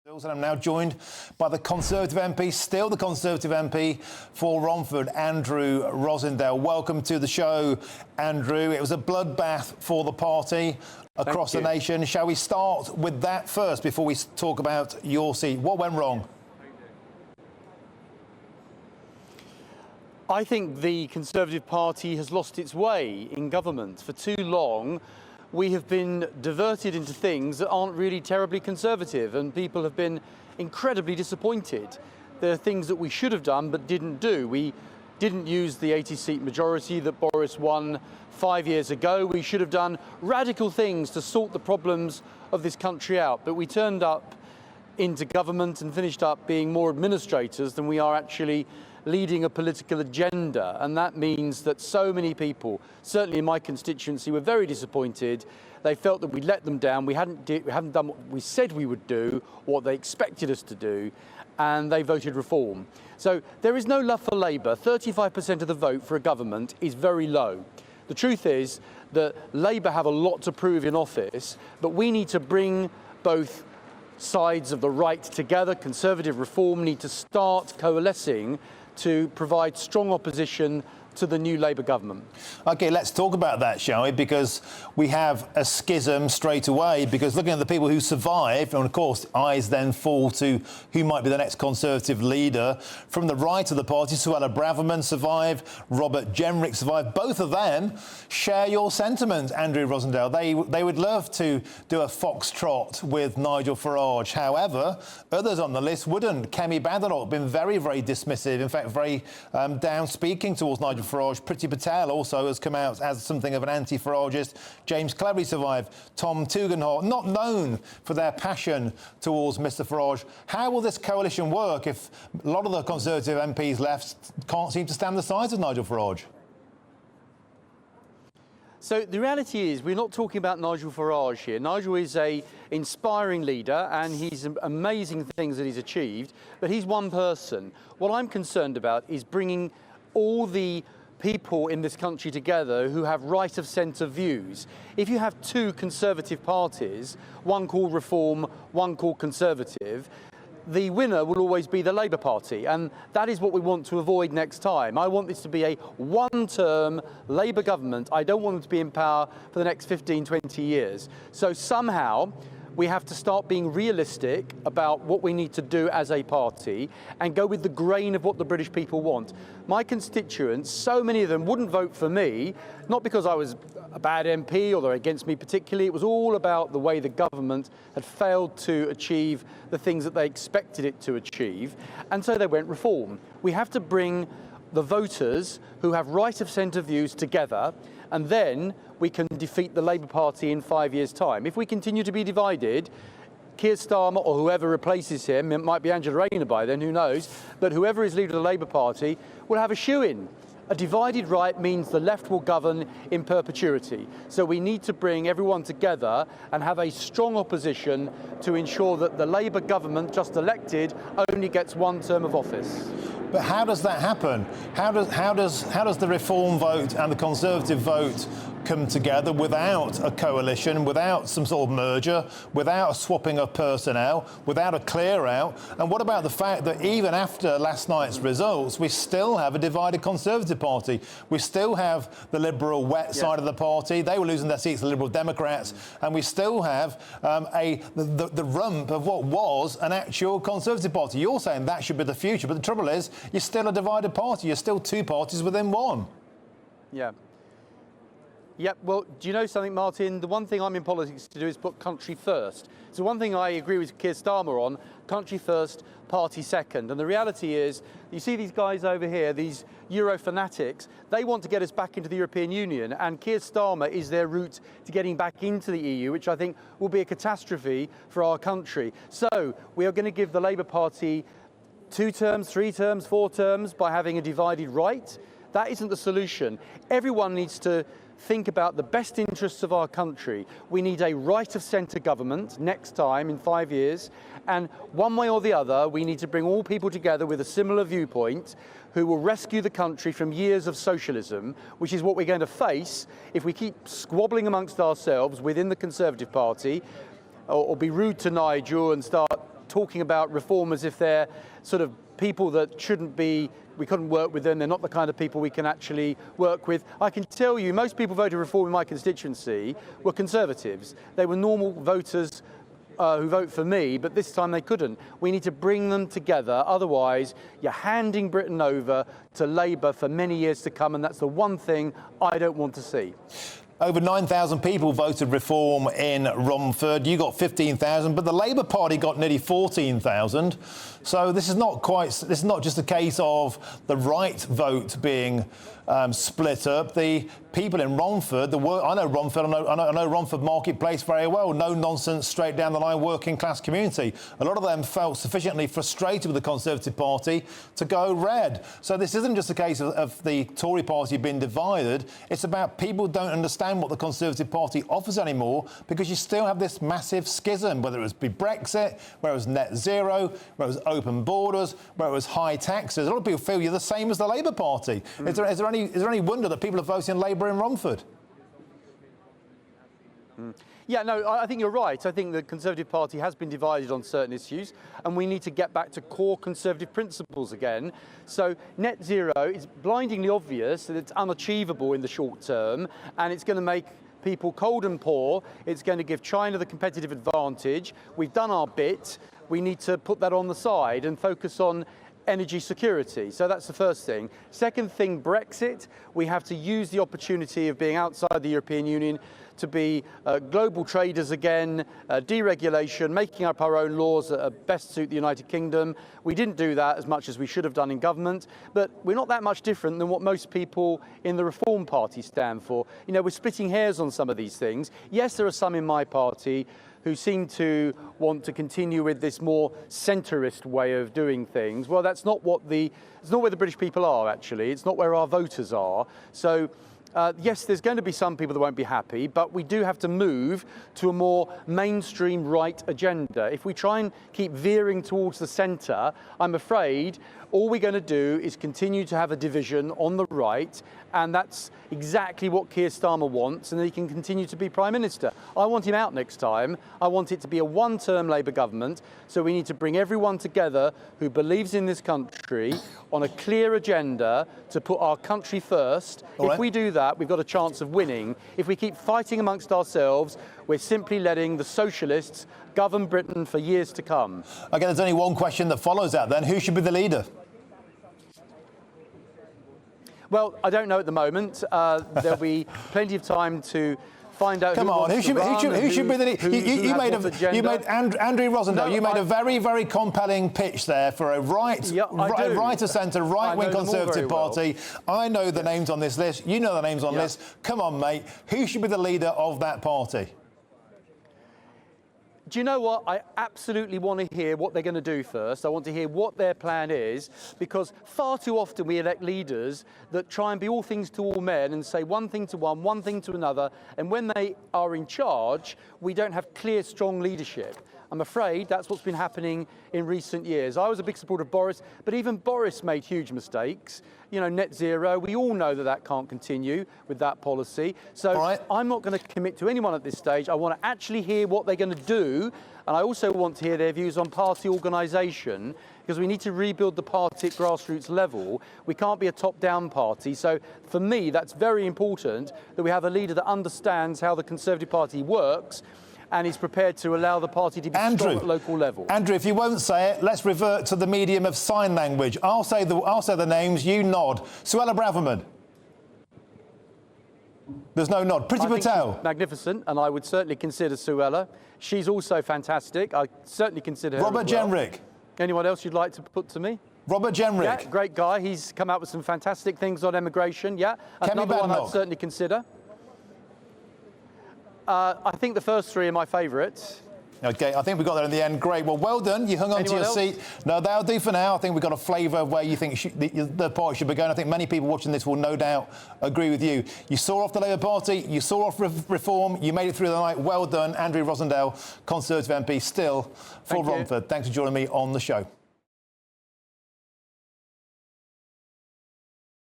And I'm now joined by the Conservative MP, still the Conservative MP for Romford, Andrew Rosindell. Welcome to the show, Andrew. It was a bloodbath for the party across the nation. Shall we start with that first before we talk about your seat? What went wrong? I think the Conservative Party has lost its way in government. For too long, we have been diverted into things that aren't really terribly conservative, and people have been incredibly disappointed. There are things that we should have done but didn't do. We didn't use the 80-seat majority that Boris won 5 years ago. We should have done radical things to sort the problems of this country out, but we turned up into government and finished up being more administrators than we are actually leading a political agenda, and that means that so many people, certainly in my constituency, were very disappointed. They felt that we let them down. We hadn't done what we said we would do, what they expected us to do, and they voted reform. So there is no love for Labour. 35% of the vote for a government is very low. The truth is that Labour have a lot to prove in office, but we need to bring both sides of the right together. Conservative reform need to start coalescing to provide strong opposition to the new Labour government. OK, let's talk about that, shall we? Because we have a schism straight away, because looking at the people who survived, and of course eyes then fall to who might be the next Conservative leader. From the right of the party, Suella Braverman survived, Robert Jenrick survived. Both of them share your sentiment, Andrew Rosindell. They would love to do a foxtrot with Nigel Farage. However, others on the list wouldn't. Kemi Badenoch been very, very dismissive, in fact very down-speaking towards Nigel Farage. Priti Patel also has come out as something of an anti-Faragist. James Cleverly survived. Tom Tugendhat, not known for their passion towards Mr Farage. How will this coalition work if a lot of the Conservative MPs left can't seem to stand the size of Nigel Farage? So the reality is we're not talking about Nigel Farage here. Nigel is an inspiring leader and he's amazing things that he's achieved, but he's one person. What I'm concerned about is bringing all the people in this country together who have right of centre views. If you have two Conservative parties, one called Reform, one called Conservative, the winner will always be the Labour Party, and that is what we want to avoid next time. I want this to be a one-term Labour government. I don't want them to be in power for the next 15, 20 years. So somehow we have to start being realistic about what we need to do as a party and go with the grain of what the British people want. My constituents, so many of them wouldn't vote for me, not because I was a bad MP or they're against me particularly. It was all about the way the government had failed to achieve the things that they expected it to achieve, and so they went reform. We have to bring the voters who have right of centre views together, and then we can defeat the Labour Party in 5 years' time. If we continue to be divided, Keir Starmer or whoever replaces him, it might be Angela Rayner by then, who knows, but whoever is leader of the Labour Party will have a shoe-in. A divided right means the left will govern in perpetuity. So we need to bring everyone together and have a strong opposition to ensure that the Labour government, just elected, only gets one term of office. But how does that happen? How does the Reform vote and the Conservative vote come together without a coalition, without some sort of merger, without a swapping of personnel, without a clear-out? And what about the fact that even after last night's results, we still have a divided Conservative Party? We still have the Liberal wet side of the party. They were losing their seats, the Liberal Democrats. And we still have the rump of what was an actual Conservative Party. You're saying that should be the future, but the trouble is you're still a divided party. You're still two parties within one. Yeah. Yeah, well, do you know something, Martin? The one thing I'm in politics to do is put country first. So one thing I agree with Keir Starmer on, country first, party second. And the reality is, you see these guys over here, these Euro fanatics, they want to get us back into the European Union, and Keir Starmer is their route to getting back into the EU, which I think will be a catastrophe for our country. So we are going to give the Labour Party 2 terms, 3 terms, 4 terms by having a divided right. That isn't the solution. Everyone needs to think about the best interests of our country. We need a right of centre government next time in 5 years, and one way or the other we need to bring all people together with a similar viewpoint who will rescue the country from years of socialism, which is what we're going to face if we keep squabbling amongst ourselves within the Conservative Party, or be rude to Nigel and start talking about reform as if they're sort of people that shouldn't be, we couldn't work with them, they're not the kind of people we can actually work with. I can tell you, most people voted reform in my constituency were Conservatives. They were normal voters who vote for me, but this time they couldn't. We need to bring them together, otherwise you're handing Britain over to Labour for many years to come, and that's the one thing I don't want to see. Over 9,000 people voted reform in Romford. You got 15,000, but the Labour Party got nearly 14,000. So this is not just a case of the right vote being split up. The people in Romford, I know Romford, I know Romford Marketplace very well. No nonsense, straight down the line, working class community. A lot of them felt sufficiently frustrated with the Conservative Party to go red. So this isn't just a case of the Tory party being divided. It's about people don't understand what the Conservative Party offers anymore, because you still have this massive schism, whether it was Brexit, whether it was net zero, whether it was open borders, whether it was high taxes. A lot of people feel you're the same as the Labour Party. Is there any wonder that people are voting Labour in Romford? Yeah, no, I think you're right. I think the Conservative Party has been divided on certain issues, and we need to get back to core Conservative principles again. So net zero is blindingly obvious that it's unachievable in the short term, and it's going to make people cold and poor. It's going to give China the competitive advantage. We've done our bit. We need to put that on the side and focus on energy security. So that's the first thing. Second thing, Brexit. We have to use the opportunity of being outside the European Union to be global traders again, deregulation, making up our own laws that best suit the United Kingdom. We didn't do that as much as we should have done in government, but we're not that much different than what most people in the Reform Party stand for. You know, we're splitting hairs on some of these things. Yes, there are some in my party who seem to want to continue with this more centrist way of doing things. Well, it's not where the British people are, actually. It's not where our voters are. So, yes, there's going to be some people that won't be happy, but we do have to move to a more mainstream right agenda. If we try and keep veering towards the centre, I'm afraid all we're going to do is continue to have a division on the right, and that's exactly what Keir Starmer wants, and then he can continue to be Prime Minister. I want him out next time. I want it to be a one-term Labour government, so we need to bring everyone together who believes in this country on a clear agenda to put our country first. If we do that, we've got a chance of winning. If we keep fighting amongst ourselves, we're simply letting the socialists govern Britain for years to come. OK, there's only one question that follows that then. Who should be the leader? Well, I don't know at the moment. There'll be plenty of time to find out. Come on, who should be the leader? You made Andrew Rosindell. No, you made a very, very compelling pitch there for a right of centre, right-wing Conservative Party. I know the names on this list. You know the names on this. Come on, mate. Who should be the leader of that party? Do you know what? I absolutely want to hear what they're going to do first. I want to hear what their plan is, because far too often we elect leaders that try and be all things to all men and say one thing to one thing to another, and when they are in charge, we don't have clear, strong leadership. I'm afraid that's what's been happening in recent years. I was a big supporter of Boris, but even Boris made huge mistakes. You know, net zero, we all know that that can't continue with that policy. So I'm not going to commit to anyone at this stage. I want to actually hear what they're going to do. And I also want to hear their views on party organisation, because we need to rebuild the party at grassroots level. We can't be a top-down party. So for me, that's very important that we have a leader that understands how the Conservative Party works and is prepared to allow the party to be strong at local level. Andrew, if you won't say it, let's revert to the medium of sign language. I'll say the names, you nod. Suella Braverman. There's no nod. Priti Patel. Magnificent, and I would certainly consider Suella. She's also fantastic. I certainly consider her. Robert Jenrick. Anyone else you'd like to put to me? Robert Jenrick. Yeah, great guy. He's come out with some fantastic things on immigration. Yeah, another one I'd certainly consider. I think the first three are my favourites. OK, I think we got there in the end. Great. Well done. You hung on to your seat. No, that'll do for now. I think we've got a flavour of where you think the party should be going. I think many people watching this will no doubt agree with you. You saw off the Labour Party. You saw off reform. You made it through the night. Well done. Andrew Rosindell, Conservative MP, still for Romford. Thanks for joining me on the show.